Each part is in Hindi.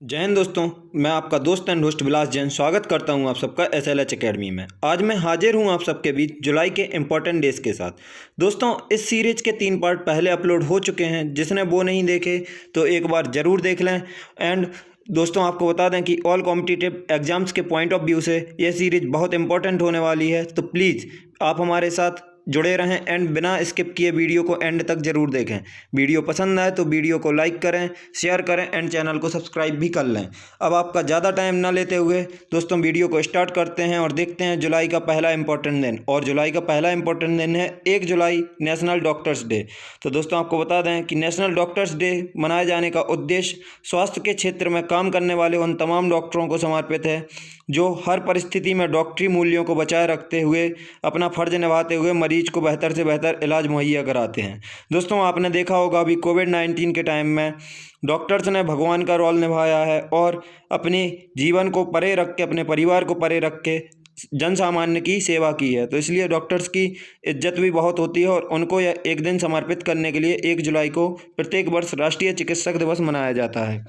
जय हिंद दोस्तों। मैं आपका दोस्त एंड होस्ट विलास जैन स्वागत करता हूं आप सबका SLH एकेडमी में। आज मैं हाजिर हूं आप सबके बीच जुलाई के इम्पोर्टेंट डेज के साथ। दोस्तों, इस सीरीज के 3 पार्ट पहले अपलोड हो चुके हैं। जिसने वो नहीं देखे तो एक बार ज़रूर देख लें। एंड दोस्तों, आपको बता दें कि ऑल कॉम्पिटिटिव एग्जाम्स के पॉइंट ऑफ व्यू से यह सीरीज बहुत इंपॉर्टेंट होने वाली है। तो प्लीज़ आप हमारे साथ जुड़े रहें एंड बिना स्किप किए वीडियो को एंड तक ज़रूर देखें। वीडियो पसंद आए तो वीडियो को लाइक करें, शेयर करें एंड चैनल को सब्सक्राइब भी कर लें। अब आपका ज़्यादा टाइम ना लेते हुए दोस्तों वीडियो को स्टार्ट करते हैं और देखते हैं जुलाई का पहला इंपॉर्टेंट दिन। और जुलाई का पहला इंपॉर्टेंट दिन है 1 जुलाई, नेशनल डॉक्टर्स डे। तो दोस्तों, आपको बता दें कि नेशनल डॉक्टर्स डे मनाए जाने का उद्देश्य स्वास्थ्य के क्षेत्र में काम करने वाले उन तमाम डॉक्टरों को समर्पित है जो हर परिस्थिति में डॉक्टरी मूल्यों को बचाए रखते हुए अपना फ़र्ज निभाते हुए मरीज को बेहतर से बेहतर इलाज मुहैया कराते हैं। दोस्तों, आपने देखा होगा अभी कोविड-19 के टाइम में डॉक्टर्स ने भगवान का रोल निभाया है और अपने जीवन को परे रख के, अपने परिवार को परे रख के जन सामान्य की सेवा की है। तो इसलिए डॉक्टर्स की इज्जत भी बहुत होती है और उनको यह एक दिन समर्पित करने के लिए 1 जुलाई को प्रत्येक वर्ष राष्ट्रीय चिकित्सक दिवस मनाया जाता है।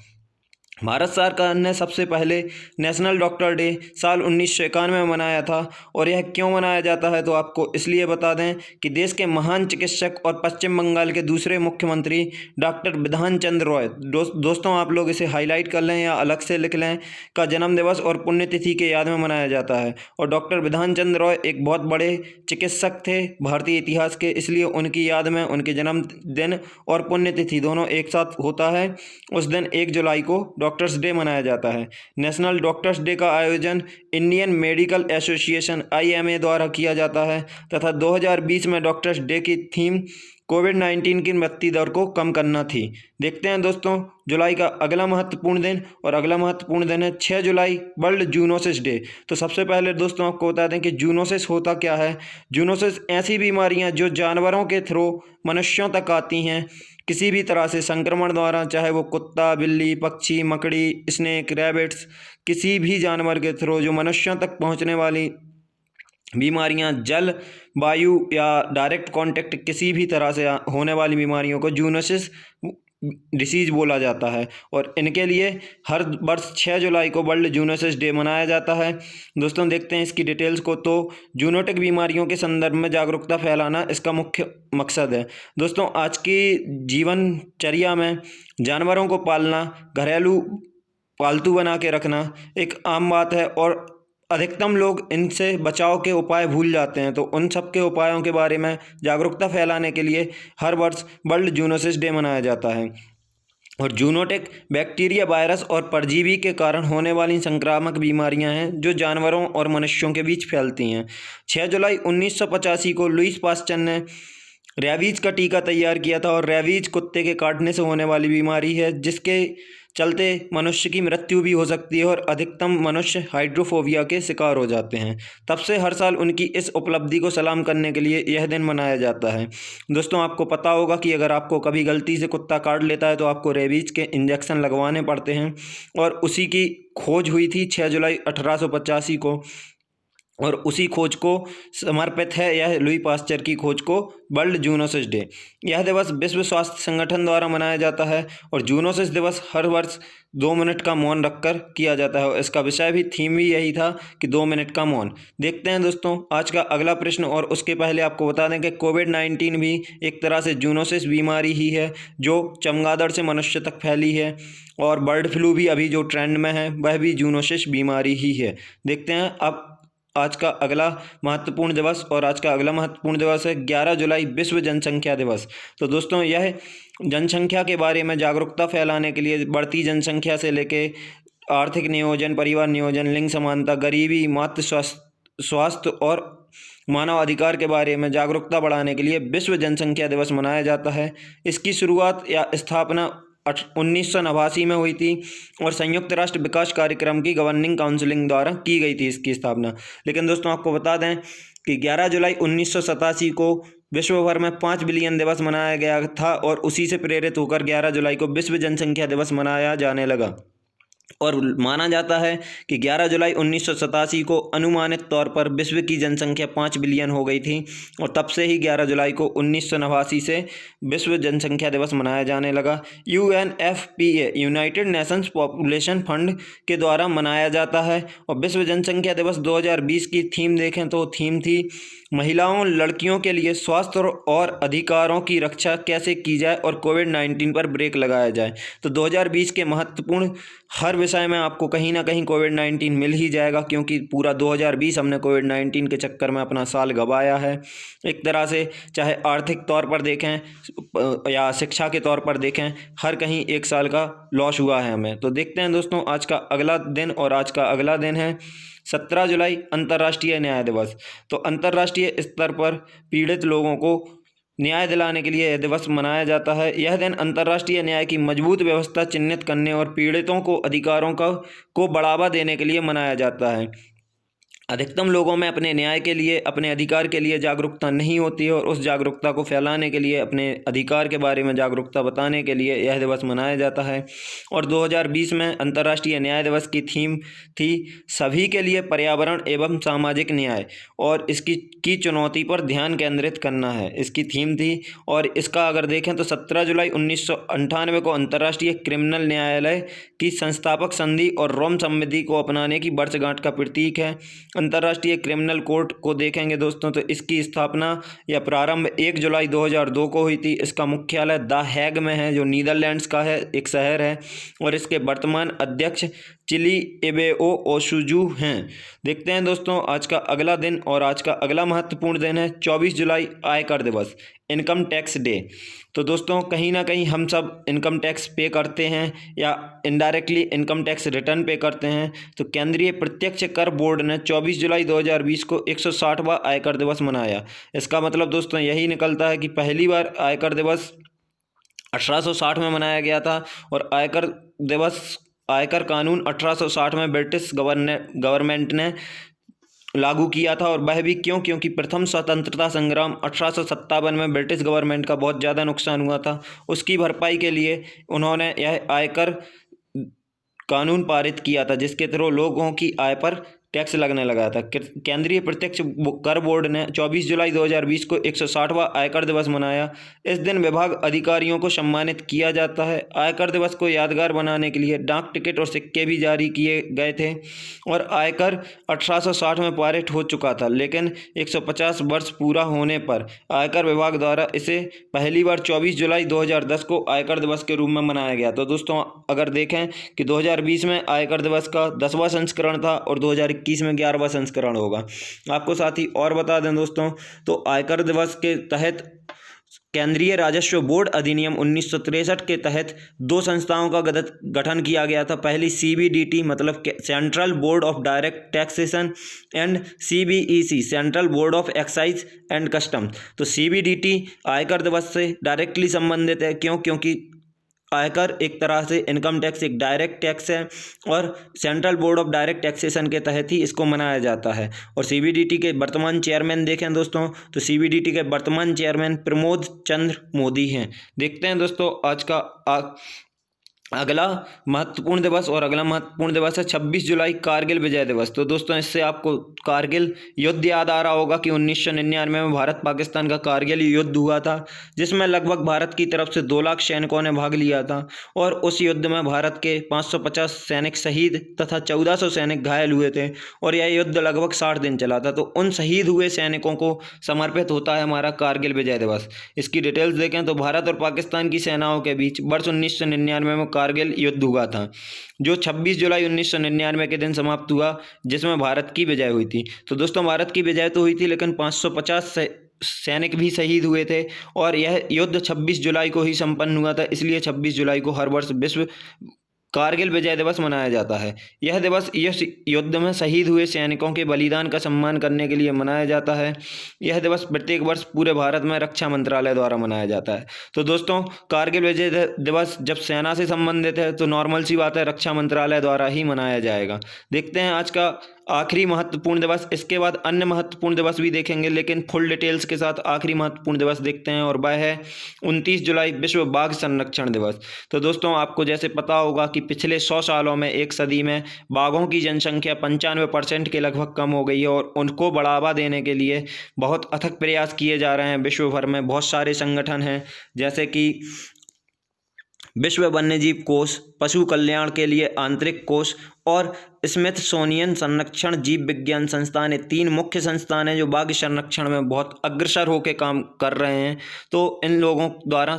भारत सरकार ने सबसे पहले नेशनल डॉक्टर डे साल 1991 में मनाया था। और यह क्यों मनाया जाता है तो आपको इसलिए बता दें कि देश के महान चिकित्सक और पश्चिम बंगाल के दूसरे मुख्यमंत्री डॉक्टर बिधान चंद्र रॉय, दोस्तों आप लोग इसे हाईलाइट कर लें या अलग से लिख लें, का जन्म दिवस और पुण्यतिथि के याद में मनाया जाता है। और डॉक्टर बिधान चंद्र रॉय एक बहुत बड़े चिकित्सक थे भारतीय इतिहास के, इसलिए उनकी याद में उनके जन्मदिन और पुण्यतिथि दोनों एक साथ होता है। उस दिन 1 जुलाई को डॉक्टर्स डे मनाया जाता है। नेशनल डॉक्टर्स डे का आयोजन इंडियन मेडिकल एसोसिएशन IMA द्वारा किया जाता है तथा 2020 में डॉक्टर्स डे की थीम कोविड-19 की मृत्यु दर को कम करना थी। देखते हैं दोस्तों जुलाई का अगला महत्वपूर्ण दिन, और अगला महत्वपूर्ण दिन है 6 जुलाई, वर्ल्ड जूनोसिस डे। तो सबसे पहले दोस्तों आपको बता दें कि जूनोसिस होता क्या है। जूनोसिस ऐसी बीमारियां जो जानवरों के थ्रू मनुष्यों तक आती हैं किसी भी तरह से संक्रमण द्वारा, चाहे वो कुत्ता, बिल्ली, पक्षी, मकड़ी, स्नेक, रैबिट्स, किसी भी जानवर के थ्रू जो मनुष्यों तक पहुंचने वाली बीमारियां, जल, वायु या डायरेक्ट कांटेक्ट किसी भी तरह से होने वाली बीमारियों को जूनोसिस डिसीज बोला जाता है। और इनके लिए हर वर्ष 6 जुलाई को वर्ल्ड जूनोसिस डे मनाया जाता है। दोस्तों, देखते हैं इसकी डिटेल्स को। तो जूनोटिक बीमारियों के संदर्भ में जागरूकता फैलाना इसका मुख्य मकसद है। दोस्तों, आज की जीवनचर्या में जानवरों को पालना, घरेलू पालतू बना के रखना एक आम बात है और अधिकतम लोग इनसे बचाव के उपाय भूल जाते हैं। तो उन सब के उपायों के बारे में जागरूकता फैलाने के लिए हर वर्ष वर्ल्ड जूनोसिस डे मनाया जाता है। और जूनोटिक बैक्टीरिया, वायरस और परजीवी के कारण होने वाली संक्रामक बीमारियां हैं जो जानवरों और मनुष्यों के बीच फैलती हैं। 6 जुलाई 1985 को लुईस पास्चर ने रेबीज का टीका तैयार किया था। और रेबीज कुत्ते के काटने से होने वाली बीमारी है जिसके चलते मनुष्य की मृत्यु भी हो सकती है और अधिकतम मनुष्य हाइड्रोफोबिया के शिकार हो जाते हैं। तब से हर साल उनकी इस उपलब्धि को सलाम करने के लिए यह दिन मनाया जाता है। दोस्तों, आपको पता होगा कि अगर आपको कभी गलती से कुत्ता काट लेता है तो आपको रेबीज के इंजेक्शन लगवाने पड़ते हैं। और उसी की खोज हुई थी 6 जुलाई 1885 को, और उसी खोज को समर्पित है यह लुई पास्चर की खोज को वर्ल्ड जूनोसिस डे। यह दिवस विश्व स्वास्थ्य संगठन द्वारा मनाया जाता है। और जूनोसिस दिवस हर वर्ष 2 मिनट का मौन रखकर किया जाता है। और इसका विषय भी, थीम भी यही था कि 2 मिनट का मौन। देखते हैं दोस्तों आज का अगला प्रश्न। और उसके पहले आपको बता दें कि कोविड-19 भी एक तरह से जूनोसिस बीमारी ही है जो चमगादड़ से मनुष्य तक फैली है। और बर्ड फ्लू भी अभी जो ट्रेंड में है वह भी जूनोसिस बीमारी ही है। देखते हैं अब आज का अगला महत्वपूर्ण दिवस। और आज का अगला महत्वपूर्ण दिवस है 11 जुलाई, विश्व जनसंख्या दिवस। तो दोस्तों, यह जनसंख्या के बारे में जागरूकता फैलाने के लिए बढ़ती जनसंख्या से लेके आर्थिक नियोजन, परिवार नियोजन, लिंग समानता, गरीबी, मातृ स्वास्थ्य और मानव अधिकार के बारे में जागरूकता बढ़ाने के लिए विश्व जनसंख्या दिवस मनाया जाता है। इसकी शुरुआत या स्थापना 1989 में हुई थी और संयुक्त राष्ट्र विकास कार्यक्रम की गवर्निंग काउंसिलिंग द्वारा की गई थी इसकी स्थापना। लेकिन दोस्तों, आपको बता दें कि 11 जुलाई 1987 को विश्व भर में 5 बिलियन दिवस मनाया गया था। और उसी से प्रेरित होकर 11 जुलाई को विश्व जनसंख्या दिवस मनाया जाने लगा। और माना जाता है कि 11 जुलाई 1987 को अनुमानित तौर पर विश्व की जनसंख्या 5 बिलियन हो गई थी और तब से ही 11 जुलाई को 1989 से विश्व जनसंख्या दिवस मनाया जाने लगा। UNFPA United Nations population fund के द्वारा मनाया जाता है। और विश्व जनसंख्या दिवस 2020 की थीम देखें तो थीम थी महिलाओं लड़कियों के लिए स्वास्थ्य और अधिकारों की रक्षा कैसे की जाए और कोविड-19 पर ब्रेक लगाया जाए। तो 2020 के महत्वपूर्ण हर विषय में आपको कहीं ना कहीं कोविड-19 मिल ही जाएगा, क्योंकि पूरा 2020 हमने कोविड-19 के चक्कर में अपना साल गंवाया है। एक तरह से चाहे आर्थिक तौर पर देखें या शिक्षा के तौर पर देखें, हर कहीं एक साल का लॉस हुआ है हमें। तो देखते हैं दोस्तों आज का अगला दिन, और आज का अगला दिन है 17 जुलाई अंतर्राष्ट्रीय न्याय दिवस। तो अंतर्राष्ट्रीय स्तर पर पीड़ित लोगों को न्याय दिलाने के लिए यह दिवस मनाया जाता है। यह दिन अंतर्राष्ट्रीय न्याय की मजबूत व्यवस्था चिह्नित करने और पीड़ितों को अधिकारों को बढ़ावा देने के लिए मनाया जाता है। अधिकतम लोगों में अपने न्याय के लिए, अपने अधिकार के लिए जागरूकता नहीं होती है, और उस जागरूकता को फैलाने के लिए, अपने अधिकार के बारे में जागरूकता बताने के लिए यह दिवस मनाया जाता है। और 2020 में अंतर्राष्ट्रीय न्याय दिवस की थीम थी सभी के लिए पर्यावरण एवं सामाजिक न्याय, और इसकी चुनौती पर ध्यान केंद्रित करना है, इसकी थीम थी। और इसका अगर देखें तो 17 जुलाई 1998 को अंतर्राष्ट्रीय क्रिमिनल न्यायालय की संस्थापक संधि और रोम संधि को अपनाने की वर्षगांठ का प्रतीक है। अंतर्राष्ट्रीय क्रिमिनल कोर्ट को देखेंगे दोस्तों तो इसकी स्थापना या प्रारंभ 1 जुलाई 2002 को हुई थी। इसका मुख्यालय द हैग में है, जो नीदरलैंड्स का है, एक शहर है, और इसके वर्तमान अध्यक्ष चिली एबेओ ओशुजू हैं। देखते हैं दोस्तों आज का अगला दिन, और आज का अगला महत्वपूर्ण दिन है 24 जुलाई आयकर दिवस, इनकम टैक्स डे। तो दोस्तों कहीं ना कहीं हम सब इनकम टैक्स पे करते हैं या इनडायरेक्टली इनकम टैक्स रिटर्न पे करते हैं। तो केंद्रीय प्रत्यक्ष कर बोर्ड ने 24 जुलाई 2020 को 160वां आयकर दिवस मनाया। इसका मतलब दोस्तों यही निकलता है कि पहली बार आयकर दिवस 1860 में मनाया गया था, और आयकर कानून 1860 में ब्रिटिश गवर्नमेंट ने लागू किया था। और वह भी क्योंकि प्रथम स्वतंत्रता संग्राम 1857 में ब्रिटिश गवर्नमेंट का बहुत ज़्यादा नुकसान हुआ था, उसकी भरपाई के लिए उन्होंने यह आयकर कानून पारित किया था, जिसके थ्रू लोगों की आय पर टैक्स लगने लगा था। केंद्रीय प्रत्यक्ष कर बोर्ड ने 24 जुलाई 2020 को 160वां आयकर दिवस मनाया। इस दिन विभाग अधिकारियों को सम्मानित किया जाता है। आयकर दिवस को यादगार बनाने के लिए डाक टिकट और सिक्के भी जारी किए गए थे। और आयकर 1860 में पारित हो चुका था, लेकिन 150 वर्ष पूरा होने पर आयकर विभाग द्वारा इसे पहली बार 24 जुलाई 2010 को आयकर दिवस के रूप में मनाया गया। तो दोस्तों अगर देखें कि 2020 में आयकर दिवस का 10वां संस्करण था और 2021 में 11वां संस्करण होगा। आपको साथ ही और बता दें दोस्तों, तो आयकर दिवस के तहत केंद्रीय राजस्व बोर्ड अधिनियम 1963 के तहत दो संस्थाओं का गठन किया गया था। पहली CBDT मतलब central board of direct taxation and CBEC central board of excise and custom. तो CBDT आयकर दिवस से डायरेक्टली संबंधित है, क्योंकि आयकर एक तरह से इनकम टैक्स एक डायरेक्ट टैक्स है, और central board of direct taxation के तहत ही इसको मनाया जाता है। और CBDT के वर्तमान चेयरमैन देखें दोस्तों, तो CBDT के वर्तमान चेयरमैन प्रमोद चंद्र मोदी हैं। देखते हैं दोस्तों आज का अगला महत्वपूर्ण दिवस, और अगला महत्वपूर्ण दिवस है 26 जुलाई कारगिल विजय दिवस। तो दोस्तों इससे आपको कारगिल युद्ध याद आ रहा होगा कि 1999 में भारत पाकिस्तान का कारगिल युद्ध हुआ था, जिसमें लगभग भारत की तरफ से 2 लाख सैनिकों ने भाग लिया था। और उस युद्ध में भारत के 550 सैनिक शहीद तथा 1400 सैनिक घायल हुए थे, और यह युद्ध लगभग 60 दिन चला था। तो उन शहीद हुए सैनिकों को समर्पित होता है हमारा कारगिल विजय दिवस। इसकी डिटेल्स देखें तो भारत और पाकिस्तान की सेनाओं के बीच वर्ष 1999 में कारगिल युद्ध हुआ था, जो 26 जुलाई 1999 के दिन समाप्त हुआ, जिसमें भारत की विजय हुई थी। तो दोस्तों भारत की विजय तो हुई थी, लेकिन 550 सैनिक भी शहीद हुए थे, और यह युद्ध 26 जुलाई को ही संपन्न हुआ था। इसलिए 26 जुलाई को हर वर्ष विश्व कारगिल विजय दिवस मनाया जाता है। यह दिवस इस युद्ध में शहीद हुए सैनिकों के बलिदान का सम्मान करने के लिए मनाया जाता है। यह दिवस प्रत्येक वर्ष पूरे भारत में रक्षा मंत्रालय द्वारा मनाया जाता है। तो दोस्तों कारगिल विजय दिवस जब सेना से संबंधित है तो नॉर्मल सी बात है, रक्षा मंत्रालय द्वारा ही मनाया जाएगा। देखते हैं आज का आखिरी महत्वपूर्ण दिवस, इसके बाद अन्य महत्वपूर्ण दिवस भी देखेंगे, लेकिन फुल डिटेल्स के साथ आखिरी महत्वपूर्ण दिवस देखते हैं और वह है 29 जुलाई विश्व बाघ संरक्षण दिवस। तो दोस्तों आपको जैसे पता होगा कि पिछले 100 सालों में, एक सदी में बाघों की जनसंख्या 95% के लगभग कम हो गई है और उनको बढ़ावा देने के लिए बहुत अथक प्रयास किए जा रहे हैं। विश्व भर में बहुत सारे संगठन हैं, जैसे कि विश्व वन्यजीव कोष, पशु कल्याण के लिए आंतरिक कोष और स्मिथसोनियन संरक्षण जीव विज्ञान संस्थान। ये 3 मुख्य संस्थान हैं जो बाघ संरक्षण में बहुत अग्रसर होकर काम कर रहे हैं। तो इन लोगों द्वारा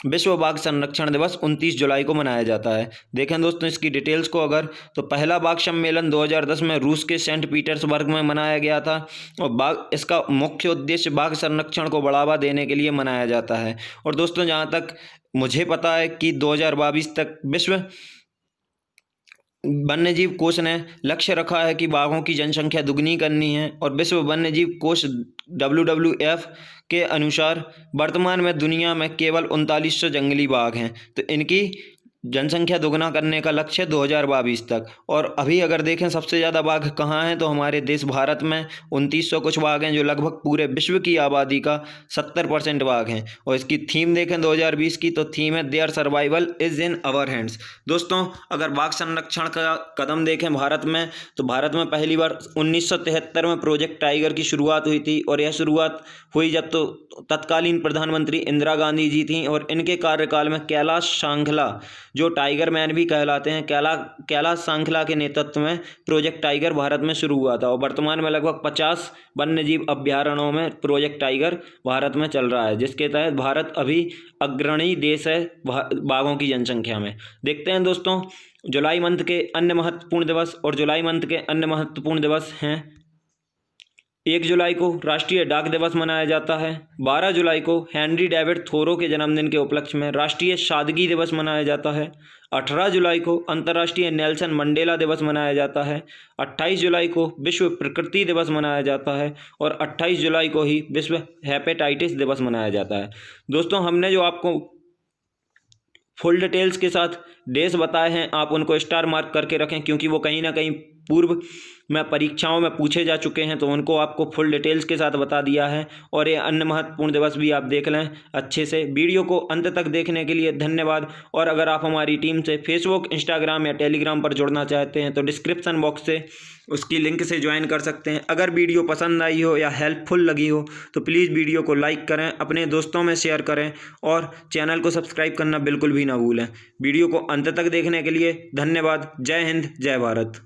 विश्व बाघ संरक्षण दिवस 29 जुलाई को मनाया जाता है। देखें दोस्तों इसकी डिटेल्स को, अगर तो पहला बाघ सम्मेलन 2010 में रूस के सेंट पीटर्सबर्ग में मनाया गया था और बाघ, इसका मुख्य उद्देश्य बाघ संरक्षण को बढ़ावा देने के लिए मनाया जाता है। और दोस्तों जहाँ तक मुझे पता है कि 2022 तक विश्व वन्यजीव कोष ने लक्ष्य रखा है कि बाघों की जनसंख्या दुगनी करनी है और विश्व वन्यजीव कोष WWF के अनुसार वर्तमान में दुनिया में केवल 3900 जंगली बाघ हैं। तो इनकी जनसंख्या दोगुना करने का लक्ष्य 2022 तक। और अभी अगर देखें सबसे ज़्यादा बाघ कहाँ हैं, तो हमारे देश भारत में 2900 कुछ बाघ हैं, जो लगभग पूरे विश्व की आबादी का 70% बाघ हैं। और इसकी थीम देखें 2020 की, तो थीम है their survival is in our hands. दोस्तों अगर बाघ संरक्षण का कदम देखें भारत में, तो भारत में पहली बार 1973 में प्रोजेक्ट टाइगर की शुरुआत हुई थी। और यह शुरुआत हुई जब तो तत्कालीन प्रधानमंत्री इंदिरा गांधी जी थीं और इनके कार्यकाल में कैलाश सांखला, जो टाइगर मैन भी कहलाते हैं, कैलाश सांखला के नेतृत्व में प्रोजेक्ट टाइगर भारत में शुरू हुआ था। और वर्तमान में लगभग 50 वन्यजीव अभ्यारण्यों में प्रोजेक्ट टाइगर भारत में चल रहा है, जिसके तहत भारत अभी अग्रणी देश है बाघों की जनसंख्या में। देखते हैं दोस्तों जुलाई मंथ के अन्य महत्वपूर्ण दिवस। और जुलाई मंथ के अन्य महत्वपूर्ण दिवस हैं, 1 जुलाई को राष्ट्रीय डाक दिवस मनाया जाता है। 12 जुलाई को हेनरी डेविड थोरो के जन्मदिन के उपलक्ष्य में राष्ट्रीय सादगी दिवस मनाया जाता है। 18 जुलाई को अंतर्राष्ट्रीय नेल्सन मंडेला दिवस मनाया जाता है। 28 जुलाई को विश्व प्रकृति दिवस मनाया जाता है और 28 जुलाई को ही विश्व हेपेटाइटिस दिवस मनाया जाता है। दोस्तों हमने जो आपको फुल डिटेल्स के साथ डेज बताए हैं, आप उनको स्टार मार्क करके रखें, क्योंकि वो कहीं ना कहीं पूर्व में परीक्षाओं में पूछे जा चुके हैं। तो उनको आपको फुल डिटेल्स के साथ बता दिया है। और ये अन्य महत्वपूर्ण दिवस भी आप देख लें अच्छे से। वीडियो को अंत तक देखने के लिए धन्यवाद। और अगर आप हमारी टीम से फेसबुक, इंस्टाग्राम या टेलीग्राम पर जुड़ना चाहते हैं तो डिस्क्रिप्शन बॉक्स से उसकी लिंक से ज्वाइन कर सकते हैं। अगर वीडियो पसंद आई हो या हेल्पफुल लगी हो तो प्लीज़ वीडियो को लाइक करें, अपने दोस्तों में शेयर करें और चैनल को सब्सक्राइब करना बिल्कुल भी ना भूलें। वीडियो को अंत तक देखने के लिए धन्यवाद। जय हिंद, जय भारत।